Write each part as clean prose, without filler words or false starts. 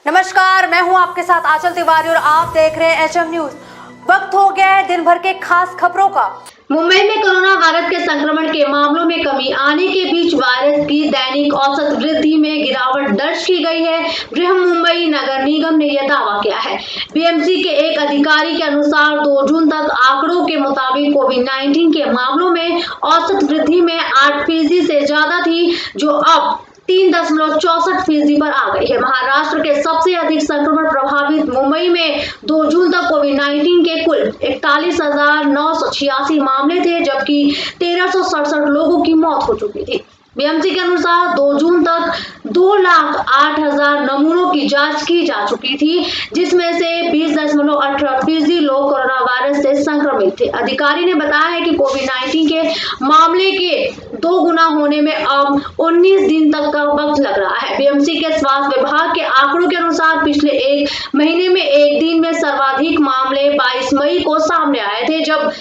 नमस्कार, मैं हूं आपके साथ आंचल तिवारी और आप देख रहे हैं एचएम न्यूज। वक्त हो गया है दिन भर के खास खबरों का। मुंबई में कोरोना वायरस के संक्रमण के मामलों में कमी आने के बीच वायरस की दैनिक औसत वृद्धि में गिरावट दर्ज की गई है। बृहन्मुंबई नगर निगम ने यह दावा किया है। बीएमसी के एक अधिकारी के अनुसार 2 जून तक आंकड़ों के मुताबिक कोविड-19 के मामलों में औसत वृद्धि में 8% से ज्यादा थी, जो अब 3.64% पर आ गई है। महाराष्ट्र के सबसे अधिक संक्रमण प्रभावित मुंबई में 2 जून तक कोविड-19 के कुल 41,986 मामले थे, जबकि 1367 लोगों की मौत हो चुकी थी। बीएमसी के अनुसार 2 जून तक 2,08,000 नमूनों की जांच की जा चुकी थी, जिसमें से 20.18% लोग कोरोना वायरस से संक्रमित थे। अधिकारी ने बताया है कि कोविड-19 के मामले के 2 गुना होने में अब 19 दिन तक का वक्त लग रहा है। बीएमसी के स्वास्थ्य विभाग के आंकड़ों के अनुसार पिछले एक महीने में एक दिन में सर्वाधिक मामले 22 मई को सामने आए थे, जब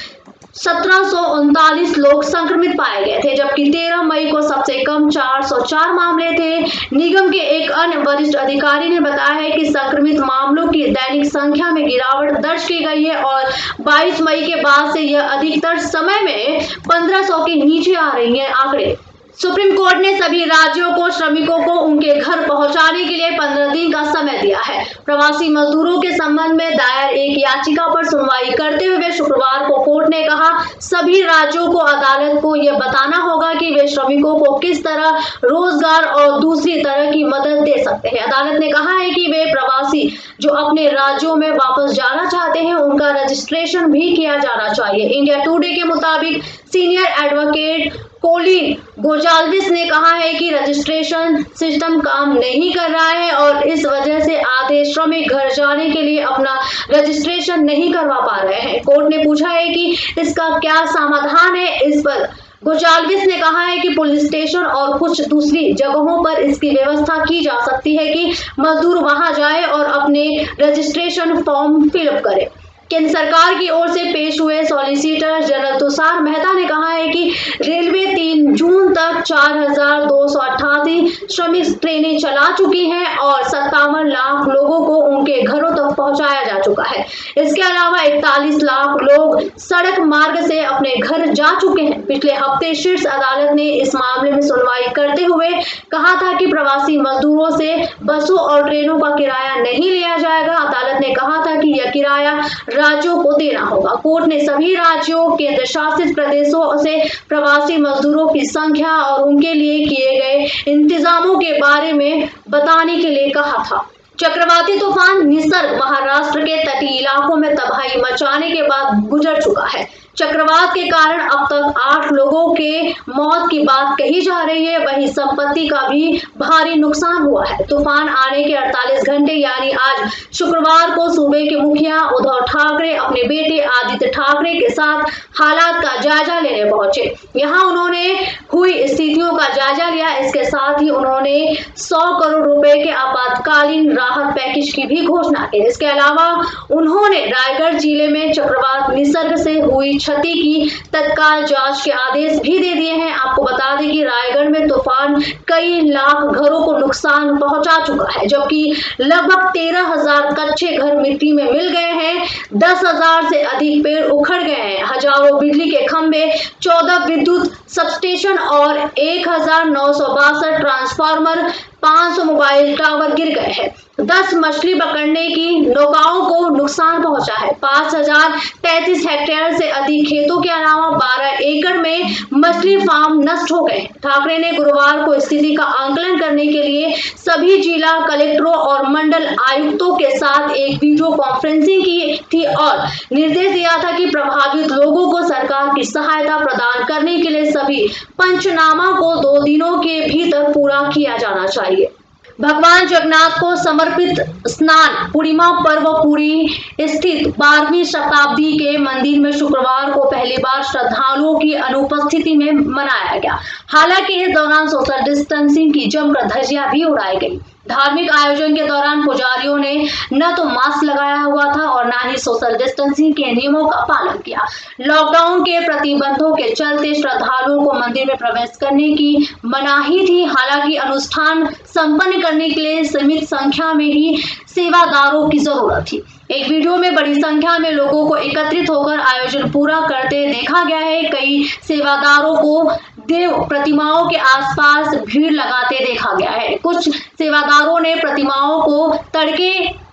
1739 लोग संक्रमित पाए गए थे, जबकि 13 मई को सबसे कम 404 मामले थे। निगम के एक अन्य वरिष्ठ अधिकारी ने बताया है कि संक्रमित मामलों की दैनिक संख्या में गिरावट दर्ज की गई है और 22 मई के बाद से यह अधिकतर समय में 1500 के नीचे आ रही है आंकड़े। सुप्रीम कोर्ट ने सभी राज्यों को श्रमिकों को उनके घर पहुंचाने के लिए 15 दिन का समय दिया है। प्रवासी मजदूरों के संबंध में दायर एक याचिका पर सुनवाई करते हुए शुक्रवार को कोर्ट ने कहा, सभी राज्यों को अदालत को यह बताना होगा कि वे श्रमिकों को किस तरह रोजगार और दूसरी तरह की मदद दे सकते हैं। अदालत ने कहा है कि वे प्रवासी जो अपने राज्यों में वापस जाना चाहते हैं, उनका रजिस्ट्रेशन भी किया जाना चाहिए। इंडिया टुडे के मुताबिक सीनियर एडवोकेट कोलिन गोजाल्विस ने कहा है कि रजिस्ट्रेशन सिस्टम काम नहीं कर रहा है और इस वजह से आधे श्रमिक घर जाने के लिए अपना रजिस्ट्रेशन नहीं करवा पा रहे हैं। कोर्ट ने पूछा है कि इसका क्या समाधान है। इस पर गोजाल्विस ने कहा है कि पुलिस स्टेशन और कुछ दूसरी जगहों पर इसकी व्यवस्था की जा सकती है कि मजदूर वहां जाए और अपने रजिस्ट्रेशन फॉर्म फिलअप करे। केंद्र सरकार की ओर से पेश हुए सॉलिसिटर जनरल तुषार मेहता ने कहा है कि रेलवे 3 जून तक 4,288 श्रमिक ट्रेनें चला चुकी हैं और 57 लाख लोगों को उनके घरों तक पहुंचाया जा चुका है। इसके अलावा 41 लाख लोग सड़क मार्ग से अपने घर जा चुके हैं। पिछले हफ्ते शीर्ष अदालत ने इस मामले में सुनवाई करते हुए कहा था कि प्रवासी मजदूरों से बसों और ट्रेनों का किराया नहीं लिया जाएगा। अदालत ने कहा था कि यह किराया राज्यों को देना होगा। कोर्ट ने सभी राज्यों, केंद्र शासित प्रदेशों से प्रवासी मजदूरों की संख्या और उनके लिए किए गए इंतजामों के बारे में बताने के लिए कहा था। चक्रवाती तूफान निसर्ग महाराष्ट्र के तटीय इलाकों में तबाही मचाने के बाद गुजर चुका है। चक्रवात के कारण अब तक 8 लोगों के मौत की बात कही जा रही है, वहीं संपत्ति का भी भारी नुकसान हुआ है। तूफान आने के 48 घंटे यानी आज शुक्रवार को सूबे के मुखिया उद्धव ठाकरे अपने बेटे आदित्य ठाकरे के साथ हालात का जायजा लेने पहुंचे। यहां उन्होंने हुई स्थितियों का जायजा लिया। इसके साथ ही उन्होंने 100 करोड़ रुपए के आपातकालीन राहत पैकेज की भी घोषणा की। इसके अलावा उन्होंने रायगढ़ जिले में चक्रवात निसर्ग से हुई क्षति की तत्काल जांच के आदेश भी दे दिए हैं। आपको बता दें कि रायगढ़ में तूफान कई लाख घरों को नुकसान पहुंचा चुका है, जबकि लगभग 13,000 कच्चे घर मिट्टी में मिल गए हैं। 10,000 से अधिक पेड़ उखड़ गए हैं। हजारों बिजली के खंभे, 14 विद्युत सबस्टेशन और 1,962 ट्रांसफार्मर, 500 मोबाइल टावर गिर गए हैं। 10 मछली पकड़ने की नौकाओं को नुकसान पहुंचा है। 5,033 हेक्टेयर से अधिक खेतों के अलावा 12 एकड़ में मछली फार्म नष्ट हो गए। ठाकरे ने गुरुवार को स्थिति का आकलन करने के लिए सभी जिला कलेक्टरों और मंडल आयुक्तों के साथ एक वीडियो कॉन्फ्रेंसिंग की थी और निर्देश दिया था कि प्रभावित लोगों को सरकार की सहायता प्रदान करने के लिए सभी पंचनामा को 2 दिनों के भीतर पूरा किया जाना चाहिए। भगवान जगन्नाथ को समर्पित स्नान पूर्णिमा पर्व पुरी स्थित 12वीं शताब्दी के मंदिर में शुक्रवार को पहली बार श्रद्धालुओं की अनुपस्थिति में मनाया गया। हालांकि इस दौरान सोशल डिस्टेंसिंग की जमकर धज्जियां भी उड़ाई गई। धार्मिक आयोजन के दौरान पुजारियों ने न तो मास्क लगाया हुआ था और न ही सोशल डिस्टेंसिंग के नियमों का पालन किया। लॉकडाउन के प्रतिबंधों के चलते श्रद्धालुओं को मंदिर में प्रवेश करने की मनाही थी। हालांकि अनुष्ठान संपन्न करने के लिए सीमित संख्या में ही सेवादारों की जरूरत थी। एक वीडियो में बड़ी संख्या में लोगों को एकत्रित होकर आयोजन पूरा करते देखा गया है। कई सेवादारों को देव प्रतिमाओं के आसपास भीड़ लगाते देखा गया है। कुछ सेवादारों ने प्रतिमाओं को तड़के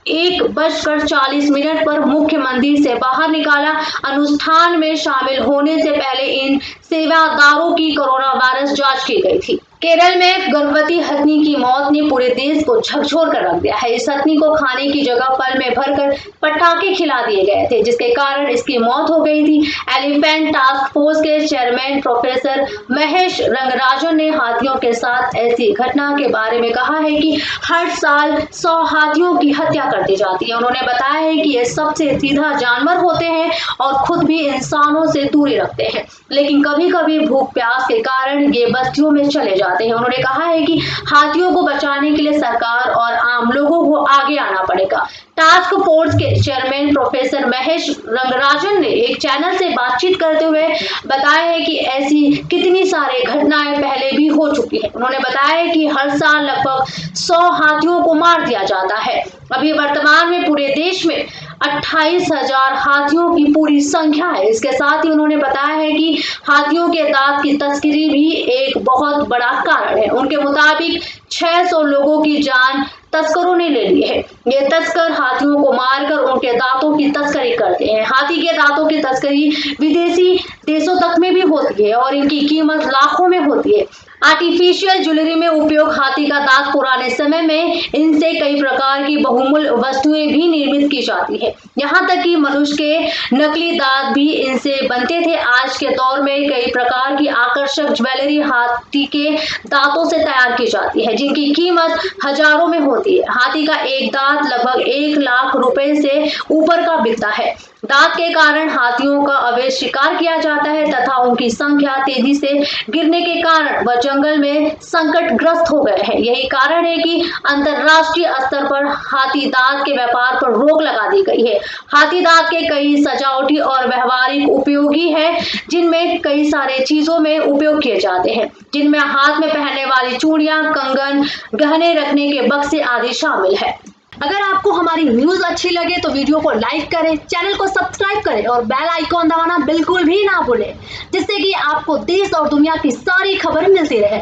1:40 पर मुख्य मंदिर से बाहर निकाला। अनुष्ठान में शामिल होने से पहले इन सेवादारों की कोरोना वायरस जांच की गई थी। केरल में गर्भवती हथनी की मौत ने पूरे देश को झकझोर कर रख दिया है। इस हथनी को खाने की जगह फल में भरकर पटाखे खिला दिए गए थे, जिसके कारण इसकी मौत हो गई थी। एलिफेंट टास्क फोर्स के चेयरमैन प्रोफेसर महेश रंगराजन ने हाथियों के साथ ऐसी घटना के बारे में कहा है कि हर साल 100 हाथियों की हत्या कर दी जाती है। उन्होंने बताया है कि ये सबसे सीधा जानवर होते हैं और खुद भी इंसानों से दूरी रखते हैं, लेकिन कभी कभी भूख प्यास के कारण ये बस्तियों में चले जाते हैं। उन्होंने कहा है कि हाथियों को बचाने के लिए सरकार और आम लोगों को आगे आना पड़ेगा। टास्क फोर्स के चेयरमैन प्रोफेसर महेश रंगराजन ने एक चैनल से बातचीत करते हुए बताया है कि ऐसी कितनी सारी घटनाएं पहले भी हो चुकी है। उन्होंने बताया है कि हर साल लगभग 100 हाथियों को मार दिया जाता है। अभी वर्तमान में पूरे देश में 28,000 हाथियों की पूरी संख्या है। इसके साथ ही उन्होंने बताया है कि हाथियों के दांत की तस्करी भी एक बहुत बड़ा कारण है। उनके मुताबिक 600 लोगों की जान तस्करों ने ले ली है। ये तस्कर हाथियों को मारकर उनके दांतों की तस्करी करते हैं। हाथी के दांतों की तस्करी विदेशी देशों तक में भी होती है और इनकी कीमत लाखों में होती है। आर्टिफिशियल ज्वेलरी में उपयोग हाथी का दांत पुराने समय में इनसे कई प्रकार की बहुमूल्य वस्तुएं भी निर्मित की जाती है। यहाँ तक कि मनुष्य के नकली दांत भी इनसे बनते थे। आज के दौर में कई प्रकार की आकर्षक ज्वेलरी हाथी के दांतों से तैयार की जाती है, जिनकी कीमत हजारों में होती है। हाथी का एक दांत लगभग 1 लाख रुपए से ऊपर का बिकता है। दांत के कारण हाथियों का अवैध शिकार किया जाता है तथा उनकी संख्या तेजी से गिरने के कारण वह जंगल में संकटग्रस्त हो गए हैं। यही कारण है कि अंतरराष्ट्रीय स्तर पर हाथी दांत के व्यापार पर रोक लगा दी गई है। हाथी दांत के कई सजावटी और व्यवहारिक उपयोगी है, जिनमें कई सारे चीजों में उपयोग किए जाते हैं, जिनमें हाथ में पहनने वाली चूड़ियां, कंगन, गहने रखने के बक्से आदि शामिल है। अगर आपको हमारी न्यूज अच्छी लगे तो वीडियो को लाइक करें, चैनल को सब्सक्राइब करें और बेल आइकॉन दबाना बिल्कुल भी ना भूलें, जिससे कि आपको देश और दुनिया की सारी खबर मिलती रहे।